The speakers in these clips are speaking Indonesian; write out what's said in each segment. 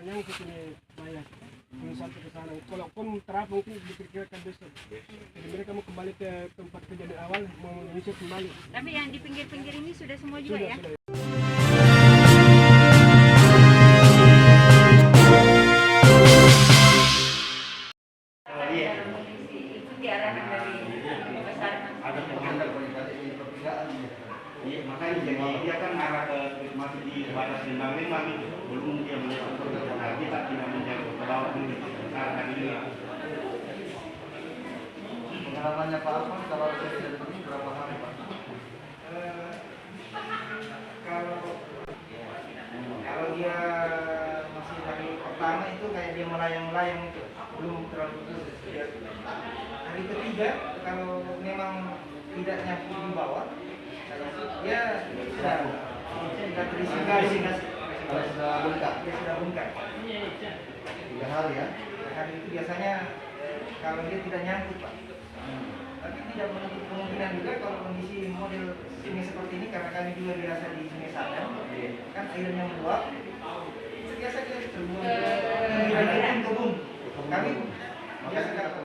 Yang ke sini bayar. Kalau sampai ke sana, kalau pun terapung mungkin diperkirakan besok. Jadi mereka mau kembali ke tempat kejadian awal, mau menyisir kembali. Tapi yang di pinggir-pinggir ini sudah semua juga ya? Sudah. Dalam kondisi ikuti arahan dari Basarnas. Ada pengendal komunikasi pertigaan. Iya, makanya jadi dia kan arah ke masih di batas Lembang itu belum dia melihat pergerakan kita tidak menjaga ke bawah ini arah ini. Pengalamannya Pak Arfan kalau jadi ini berapa hari Pak? Kalau dia masih hari pertama itu kayak dia melayang-layang itu belum terlalu khusus. Hari ketiga kalau memang tidak nyampe di bawah, dia sudah terisi gas. Kalau sudah bengkak, Dia sudah bengkak. 3 hari ya? Hari itu biasanya kalau dia tidak nyangkut Pak. Tapi tidak menutup kemungkinan juga kalau kondisi model sungai seperti ini, karena kami juga biasa di Sungai Sadang, kan airnya meluap. Itu biasa dia terbuang ke kebun. Kami biasa kalau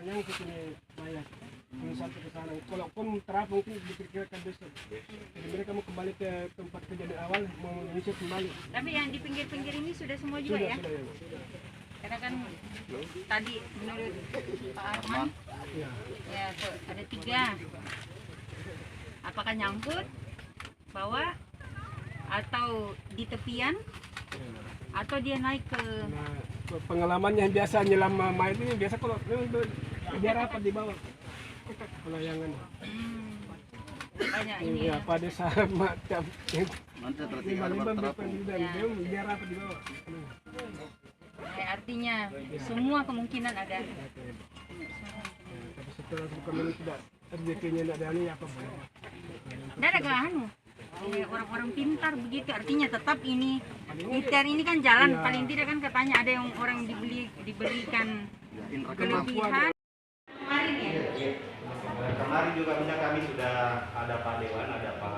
Yang ke sini bayar. Kalau sampai ke sana, kalau pun terapung mungkin diperkirakan besok. Jadi mereka mau kembali ke tempat kejadian awal, mau menyisir kembali. Tapi yang di pinggir-pinggir ini sudah semua juga ya? Sudah. Karena kan tadi menurut Pak Arman, Ya. ya tuh, ada 3. Apakah nyangkut, bawah, atau di tepian, atau dia naik ke... Nah, pengalamannya yang biasa nyelam main ini biasa kalau dia rapat di bawah. Pelayangan. Banyak ini Ini ya. apa desa macam Nanti tertinggal berterapung. dia rapat di bawah. Artinya semua kemungkinan ada. Tapi setelah kami tidak rezekinya tidak ada ini apa boleh. Tidak ada anu. Orang-orang pintar begitu, artinya tetap ini ITER ini kan jalan, Iya. paling tidak kan katanya ada yang orang diberikan kelebihan. Kemarin ya. Kemarin juga misalnya kami sudah ada Pak Dewan, ada Pak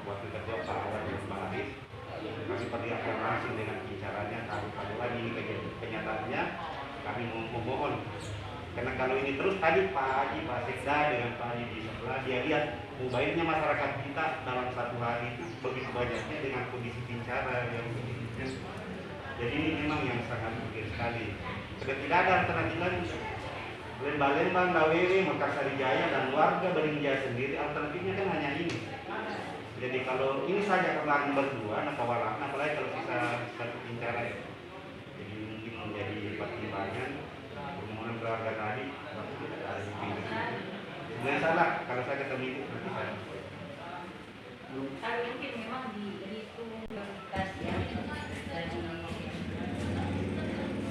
Wakil Ketua Pak Awad dan Pak Haris. Kami perlihatkan langsung dengan bicaranya, kalau lagi ini kenyataannya kami memohon. Karena kalau ini terus tadi Pak Haji, Pak Sekda dengan Pak Haji di sebelah, dia lihat baiknya masyarakat kita dalam 1 hari itu begitu banyaknya dengan kondisi bicara yang begitu. Jadi ini memang yang sangat mungkin sekali. Sudah tidak ada alternatif lagi. Lembang-Lembang, Lawere, Makassar Jaya dan warga Berinjaya sendiri alternatifnya kan hanya ini. Jadi kalau ini saja kemarin berdua, apalagi kalau kita satu bicara ya. Jadi mungkin menjadi pertimbangan permohonan keluarga tadi waktu kita ada di pinggir. Sebenarnya salah kalau saya ketemu itu nanti saya. Tapi mungkin memang dihitung prioritas ya dari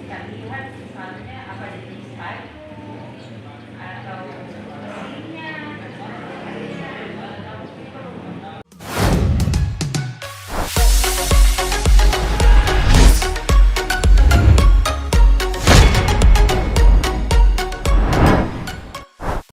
kita lihat misalnya apa dari side